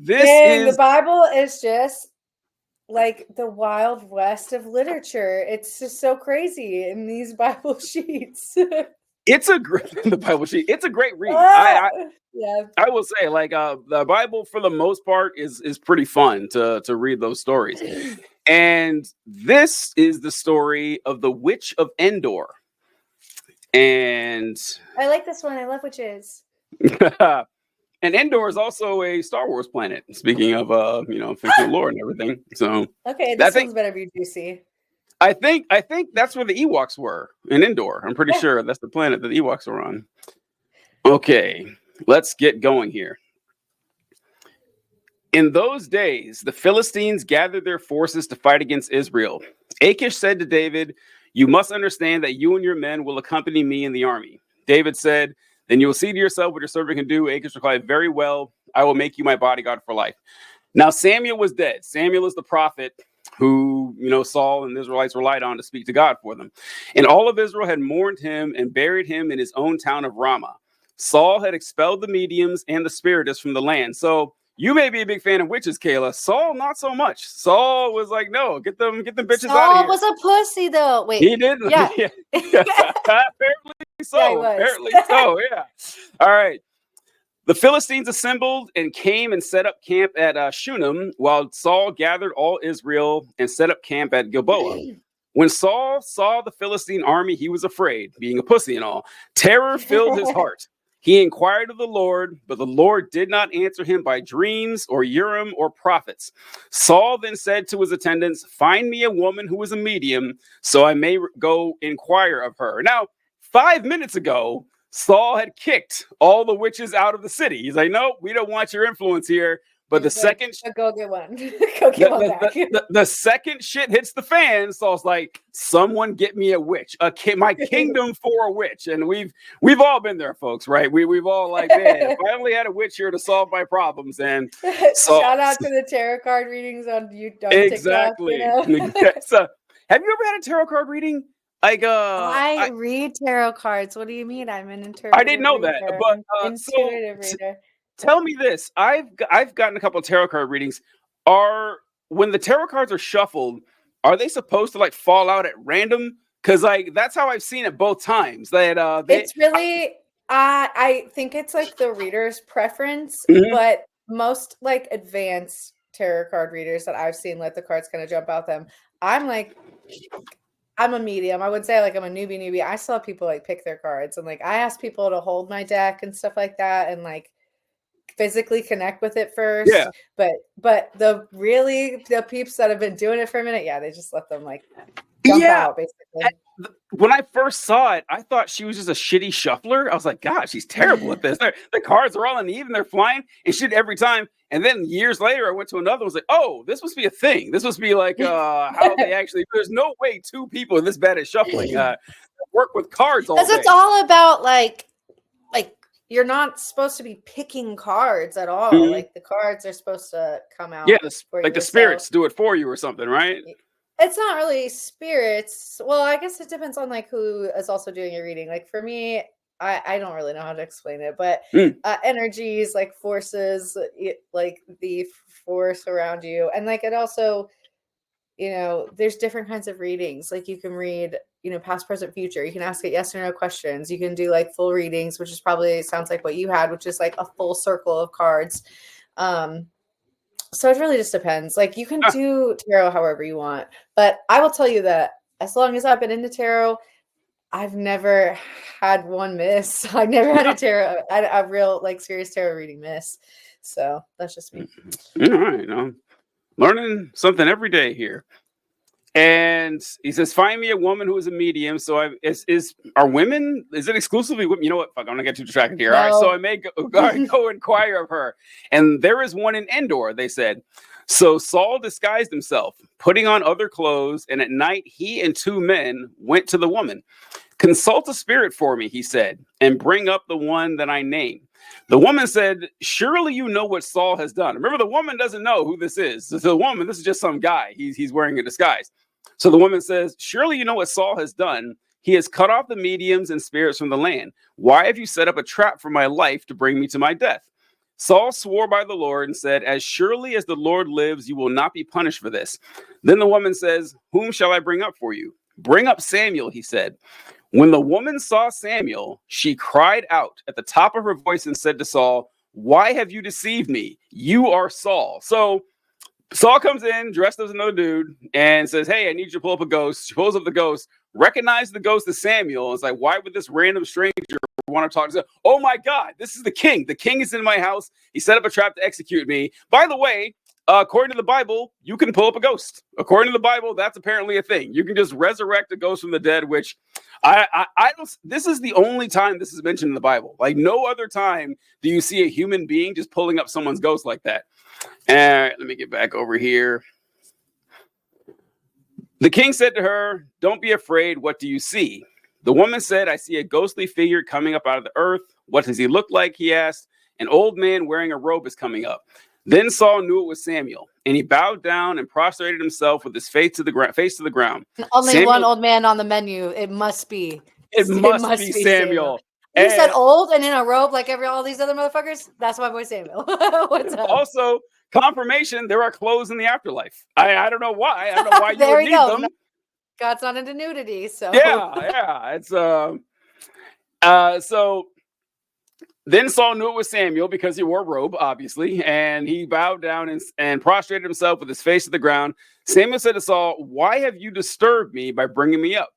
This Dang, the is Bible is just like the wild west of literature. It's just so crazy in these Bible sheets. it's a great the Bible sheet. It's a great read. Ah, yeah. I will say, like, the Bible for the most part is pretty fun to read those stories. And this is the story of the Witch of Endor. And I like this one. I love witches. and Endor is also a Star Wars planet. Speaking of fictional lore and everything. So Okay, I this think one's better be juicy. I think that's where the Ewoks were in Endor. I'm pretty Yeah. sure that's the planet that the Ewoks are on. Okay, let's get going here. In those days, the Philistines gathered their forces to fight against Israel. Achish said to David, "You must understand that you and your men will accompany me in the army." David said, "Then you will see to yourself what your servant can do." Achish replied, "Very well, I will make you my bodyguard for life." Now Samuel was dead. Samuel is the prophet who, Saul and the Israelites relied on to speak to God for them. And all of Israel had mourned him and buried him in his own town of Ramah. Saul had expelled the mediums and the spiritists from the land. So you may be a big fan of witches, Kayla. Saul, not so much. Saul was like, "No, get them bitches out of Saul here." was a pussy, though. Wait. He didn't. Yeah. Apparently so. Yeah, he was. Apparently so. Yeah. All right. The Philistines assembled and came and set up camp at Shunem, while Saul gathered all Israel and set up camp at Gilboa. When Saul saw the Philistine army, he was afraid, being a pussy and all. Terror filled his heart. He inquired of the Lord, but the Lord did not answer him by dreams or Urim or prophets. Saul then said to his attendants, "Find me a woman who is a medium, so I may go inquire of her." Now, 5 minutes ago, Saul had kicked all the witches out of the city. He's like, "No, we don't want your influence here." But the second Go get one. Go get one back. the second shit hits the fan, Saul's like, "Someone get me a witch, my kingdom for a witch." And we've all been there, folks, right? We've all like, man, if I only had a witch here to solve my problems. And so, shout out to the tarot card readings on exactly. TikTok. You know? So, have you ever had a tarot card reading? Like, I read tarot cards. What do you mean? I'm an interpretive I didn't know reader. that, but Intuitive reader. Tell me this: I've gotten a couple of tarot card readings. When the tarot cards are shuffled, are they supposed to like fall out at random? Because like that's how I've seen it both times. That it's really, I think it's like the reader's preference, but most like advanced tarot card readers that I've seen let the cards kind of jump out them. I'm a medium. I would say like I'm a newbie. I saw people like pick their cards, and like I ask people to hold my deck and stuff like that, and like physically connect with it first. Yeah. But the peeps that have been doing it for a minute, yeah, they just let them like jump out basically. When I first saw it, I thought she was just a shitty shuffler. I was like, "God, she's terrible at this." The cards are all uneven, they're flying and shit every time. And then years later, I went to another. I was like, "Oh, this must be a thing. This must be like how they actually." There's no way two people are this bad at shuffling work with cards all day. Because it's all about like you're not supposed to be picking cards at all. Like the cards are supposed to come out. Yeah, like the spirits do it for you or something, right? It's not really spirits. Well, I guess it depends on like who is also doing your reading. Like for me, I don't really know how to explain it, but energies, like forces, like the force around you. And like it also, there's different kinds of readings. Like you can read, past, present, future. You can ask it yes or no questions. You can do like full readings, which is probably sounds like what you had, which is like a full circle of cards. So it really just depends. Like you can do tarot however you want, but I will tell you that as long as I've been into tarot, I've never had one miss. I've never had a real like serious tarot reading miss. So that's just me. All right, learning something every day here. And he says, "Find me a woman who is a medium." So is it exclusively women? You know what? Fuck, I'm gonna get too distracted here. No. All right, so I may go inquire of her. And there is one in Endor, they said. So Saul disguised himself, putting on other clothes, and at night he and two men went to the woman. "Consult a spirit for me," he said, "and bring up the one that I name." The woman said, "Surely you know what Saul has done." Remember, the woman doesn't know who this is. So the woman, this is just some guy. He's wearing a disguise. So the woman says, "Surely you know what Saul has done. He has cut off the mediums and spirits from the land. Why have you set up a trap for my life to bring me to my death?" Saul swore by the Lord and said, as surely as the Lord lives, you will not be punished for this. Then the woman says, whom shall I bring up for you? Bring up Samuel, he said. When the woman saw Samuel, she cried out at the top of her voice and said to Saul, why have you deceived me? You are Saul. So Saul comes in dressed as another dude and says, hey, I need you to pull up a ghost. She pulls up the ghost, recognizes the ghost as Samuel. It's like, why would this random stranger want to talk to? Oh my God, this is the king. The king is in my house. He set up a trap to execute me. By the way, according to the Bible, you can pull up a ghost. According to the Bible, that's apparently a thing. You can just resurrect a ghost from the dead, which I don't. This is the only time this is mentioned in the Bible. Like no other time do you see a human being just pulling up someone's ghost like that. And let me get back over here. The king said to her, don't be afraid. What do you see? The woman said, I see a ghostly figure coming up out of the earth. What does he look like? He asked. An old man wearing a robe is coming up. Then Saul knew it was Samuel, and he bowed down and prostrated himself with his face to the ground. Only Samuel, one old man on the menu. It must be. It must be Samuel. You said old and in a robe like all these other motherfuckers? That's my boy Samuel. What's up? Also, confirmation, there are clothes in the afthaflife. I don't know why. I don't know why you would need them. God's not into nudity, so. Yeah. It's so then Saul knew it was Samuel because he wore a robe, obviously, and he bowed down and prostrated himself with his face to the ground. Samuel said to Saul, why have you disturbed me by bringing me up?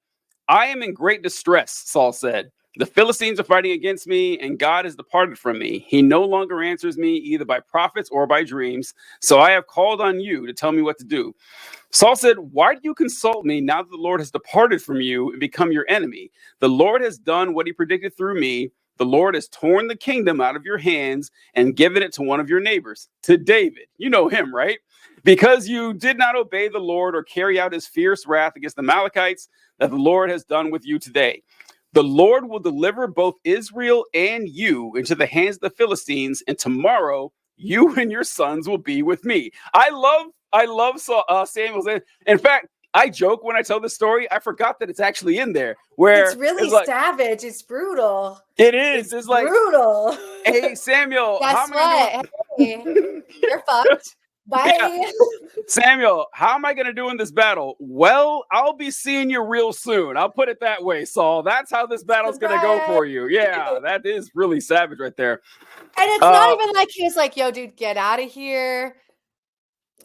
I am in great distress, Saul said. The Philistines are fighting against me, and God has departed from me. He no longer answers me either by prophets or by dreams. So I have called on you to tell me what to do. Saul said, why do you consult me now that the Lord has departed from you and become your enemy? The Lord has done what he predicted through me. The Lord has torn the kingdom out of your hands and given it to one of your neighbors, to David. You know him, right? Because you did not obey the Lord or carry out his fierce wrath against the Amalekites that the Lord has done with you today. The Lord will deliver both Israel and you into the hands of the Philistines, and tomorrow you and your sons will be with me. I love Samuel's. In fact, I joke when I tell this story. I forgot that it's actually in there. Where it's really savage. It's brutal. It is. It's like brutal. Hey, Samuel. Guess what? Hey, you're fucked. Bye. Yeah. Samuel, how am I going to do in this battle? Well, I'll be seeing you real soon. I'll put it that way, Saul. That's how this battle's going to go for you. Yeah, that is really savage right there. And it's not even like he was like, yo, dude, get out of here.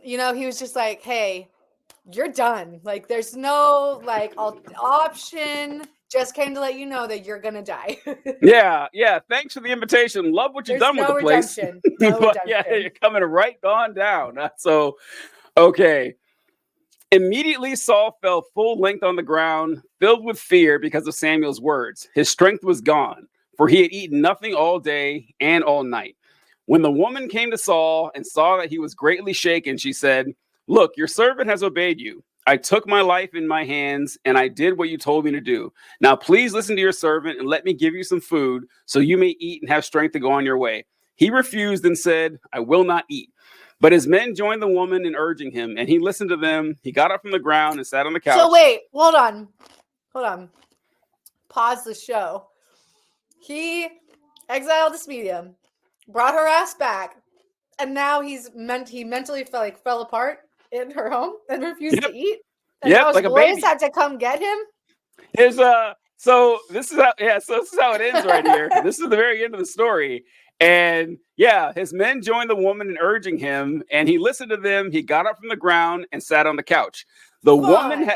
You know, he was just like, hey, you're done. Like, there's no like option. Just came to let you know that you're gonna die. Yeah. Thanks for the invitation. Love what you've done with the place. But yeah, you're coming right on down. So, okay. Immediately, Saul fell full length on the ground, filled with fear because of Samuel's words. His strength was gone, for he had eaten nothing all day and all night. When the woman came to Saul and saw that he was greatly shaken, she said, look, your servant has obeyed you. I took my life in my hands and I did what you told me to do. Now, please listen to your servant and let me give you some food so you may eat and have strength to go on your way. He refused and said, I will not eat. But his men joined the woman in urging him, and he listened to them. He got up from the ground and sat on the couch. So wait, hold on. Pause the show. He exiled this medium, brought her ass back, and now he mentally fell apart in her home and refused to eat. And now his boys had to come get him. So this is how it ends right here. This is the very end of the story. And yeah, his men joined the woman in urging him, and he listened to them. He got up from the ground and sat on the couch. The woman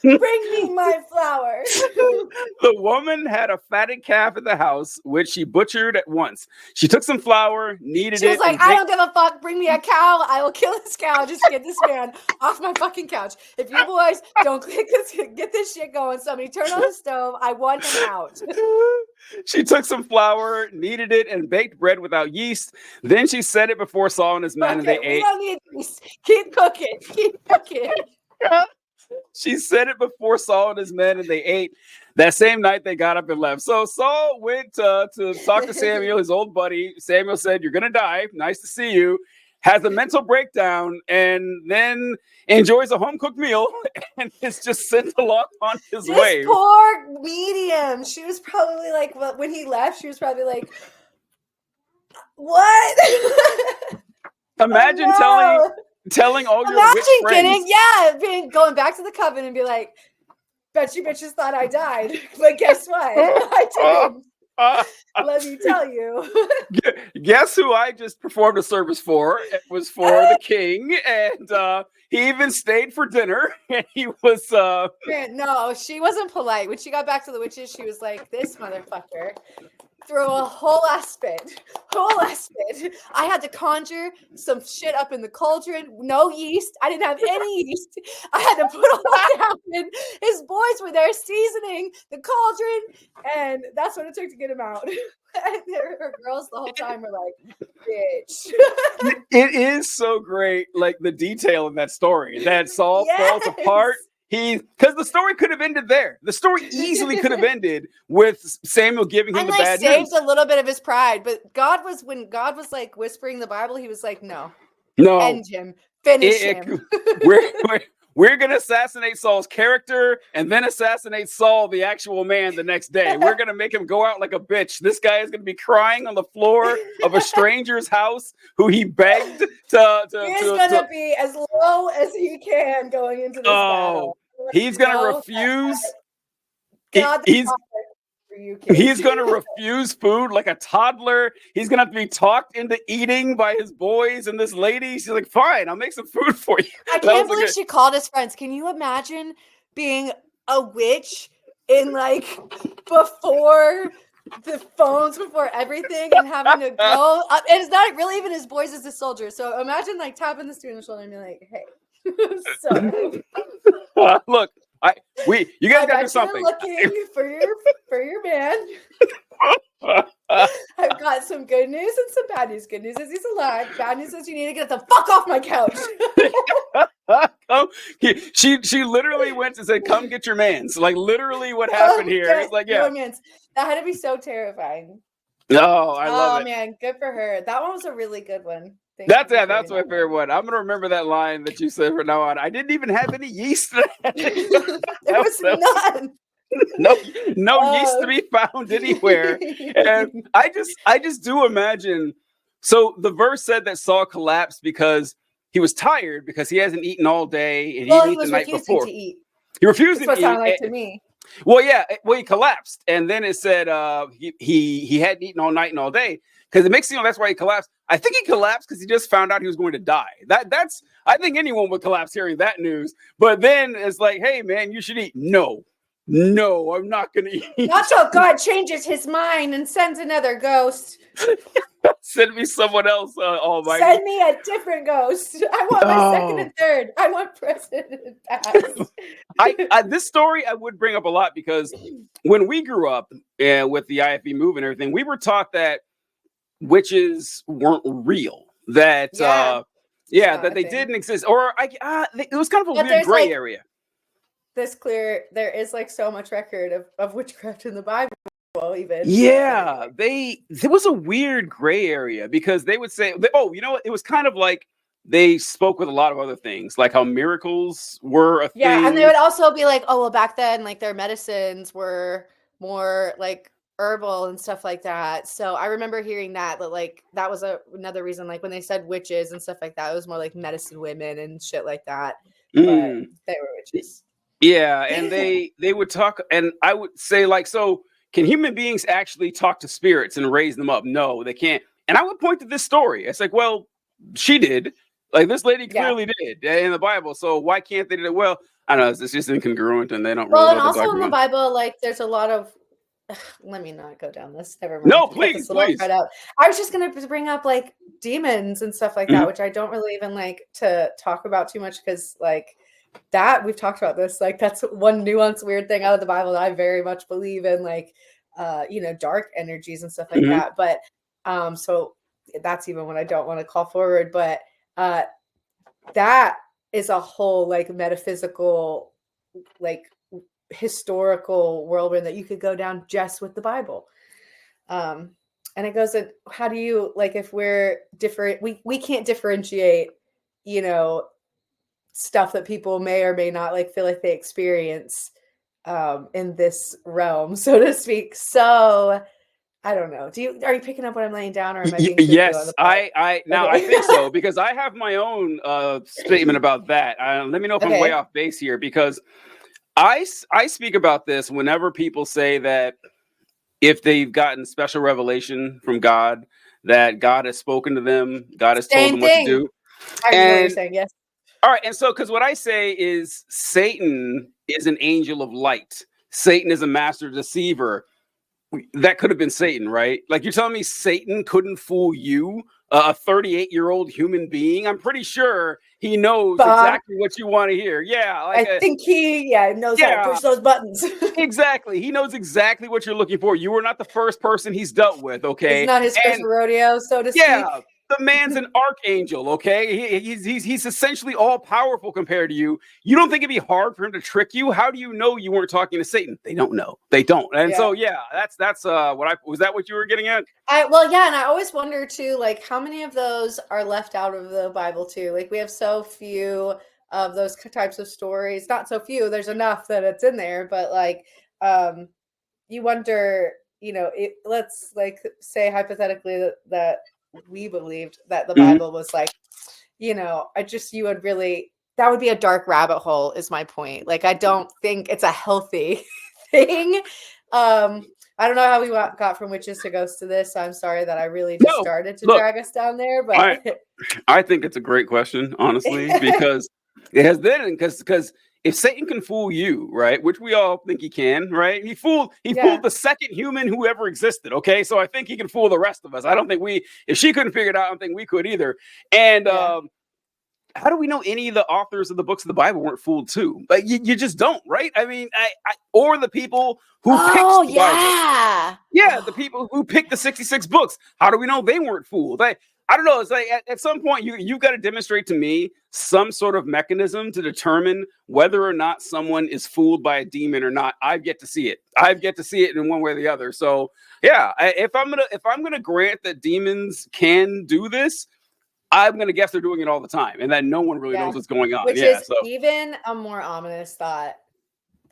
Bring me my flowers. The woman had a fatted calf at the house, which she butchered at once. She took some flour, kneaded it. She was like, I don't give a fuck. Bring me a cow. I will kill this cow just to get this man off my fucking couch. If you boys don't get this shit going, somebody turn on the stove. I want him out. She took some flour, kneaded it, and baked bread without yeast. Then she set it before Saul and his men, and they ate. We don't need yeast. Keep cooking. She set it before Saul and his men, and they ate. That same night, they got up and left. So Saul went to talk to Samuel, his old buddy. Samuel said, you're going to die. Nice to see you. Has a mental breakdown, and then enjoys a home-cooked meal, and is just sent along on his way. This poor medium. She was probably like, when he left, she was probably like, What? Imagine Oh, no. telling all your witch Imagine friends. going back to the coven and be like, bet you bitches thought I died. But guess what? I didn't. Let me tell you. Guess who I just performed a service for? It was for the king, and he even stayed for dinner. And he was Man, no, she wasn't polite. When she got back to the witches, she was like, this motherfucker threw a whole ass fit. I had to conjure some shit up in the cauldron. No yeast. I didn't have any yeast. I had to put all that happen. His boys were there seasoning the cauldron, and that's what it took to get him out. And her girls the whole time were like, bitch. It is so great, like the detail in that story. That Saul falls apart. Because the story could have ended there. The story easily could have ended with Samuel giving him the bad news. Saved a little bit of his pride, but when God was like whispering the Bible, he was like, no, end him, finish him. We're gonna assassinate Saul's character and then assassinate Saul, the actual man, the next day. We're gonna make him go out like a bitch. This guy is gonna be crying on the floor of a stranger's house who he begged to. He's gonna be as low as he can going into this battle. He's gonna refuse. He's going to refuse food like a toddler. He's going to have to be talked into eating by his boys and this lady. She's like, fine, I'll make some food for you. I can't believe she called his friends. Can you imagine being a witch in like before the phones, before everything, and having to go up? And it's not really even his boys as a soldier. So imagine like tapping this dude on the shoulder and be like, hey. So look, you guys gotta do something. Looking for your man. I've got some good news and some bad news. Good news is he's alive. Bad news is you need to get the fuck off my couch. She literally went and said, "Come get your mans." Like literally, what happened here? It's like, yeah, mans. That had to be so terrifying. No, I love it. Oh man, good for her. That one was a really good one. That's my favorite one. I'm gonna remember that line that you said from now on. I didn't even have any yeast. There was none. No yeast to be found anywhere. And I just do imagine. So the verse said that Saul collapsed because he was tired because he hasn't eaten all day and he didn't eat the night before. To eat. He refused to eat. That's what it sounded like to me. Well, yeah. Well, he collapsed, and then it said he hadn't eaten all night and all day. Because it makes that's why he collapsed. I think he collapsed because he just found out he was going to die. That's I think anyone would collapse hearing that news. But then it's like, hey man, you should eat. No, I'm not gonna eat. Not till God changes his mind and sends another ghost. Send me someone else, Almighty. Send me a different ghost. I want my second and third. I want President Pass. This story I would bring up a lot because when we grew up with the IFB move and everything, we were taught that witches weren't real. That that they didn't exist, or it was kind of a weird gray area. There is like so much record of witchcraft in the Bible. Even there was a weird gray area because they would say, it was kind of like they spoke with a lot of other things, like how miracles were a thing. And they would also be like, oh well, back then like their medicines were more like herbal and stuff like that. So I remember hearing that like that was another reason, like when they said witches and stuff like that, it was more like medicine women and shit like that. But they were witches. Yeah, and they would talk, and I would say like, so can human beings actually talk to spirits and raise them up? No, they can't. And I would point to this story. It's like, well, she did. Like this lady clearly did in the Bible. So why can't they do it? Well, I don't know. It's just incongruent, and they don't. Well, really and also in the Bible, like there's a lot of. Let me not go down this. Never mind. No, please. Right out. I was just gonna bring up like demons and stuff like that, which I don't really even like to talk about too much because like that we've talked about this. Like that's one nuanced weird thing out of the Bible that I very much believe in, like dark energies and stuff like that. But so that's even what I don't want to call forward. But that is a whole like metaphysical, like historical whirlwind that you could go down just with the Bible. And it goes in, how do you, like, if we're different, we can't differentiate, stuff that people may or may not like feel like they experience in this realm, so to speak. So I don't know. Are you picking up what I'm laying down, or am I being too on Yes, the part? I think Okay. so, because I have my own statement about that. Let me know if I'm way Okay. off base here, because I speak about this whenever people say that if they've gotten special revelation from God, that God has spoken to them, God has told Same them what to thing. do. I know what you're And saying. Yes. all right, and so because what I say is Satan is an angel of light. Satan is a master deceiver. That could have been Satan, right? Like, you're telling me Satan couldn't fool you, a 38-year-old human being? I'm pretty sure he knows Bob, exactly what you want to hear. Yeah, I think he knows how to yeah, push those buttons. exactly. He knows exactly what you're looking for. You were not the first person he's dealt with, It's okay? not his first And rodeo, so to yeah, speak. the man's an archangel, okay? He's essentially all powerful compared to you. You don't think it'd be hard for him to trick you? How do you know you weren't talking to Satan? They don't know. They don't. And Yeah. so yeah, that's what I was that what you were getting at? Well, yeah, and I always wonder too, like how many of those are left out of the Bible too? Like we have so few of those types of stories. Not so few. There's enough that it's in there, but like, um, you wonder, let's like say hypothetically that we believed that the Mhm. Bible was like, you would really, that would be a dark rabbit hole, is my point. Like, I don't think it's a healthy thing. I don't know how we got from witches to ghosts to this. So I'm sorry that I really just No, started to look, drag us down there, but I I think it's a great question, honestly, because it has been because if Satan can fool you, right, which we all think he can, right? He yeah, fooled the second human who ever existed. Okay, so I think he can fool the rest of us. I don't think if she couldn't figure it out, I don't think we could either. And yeah. how do we know any of the authors of the books of the Bible weren't fooled too? Like, you just don't, right? I mean, or the people who picked Oh the Bible. yeah. Yeah, the Oh, people who picked the 66 books. How do we know they weren't fooled? I don't know. It's like at some point you've got to demonstrate to me some sort of mechanism to determine whether or not someone is fooled by a demon or not. I've yet to see it. I've yet to see it in one way or the other. So yeah, if I'm gonna grant that demons can do this, I'm gonna guess they're doing it all the time, and that no one really yeah. knows what's going on. Which Yeah. is So even a more ominous thought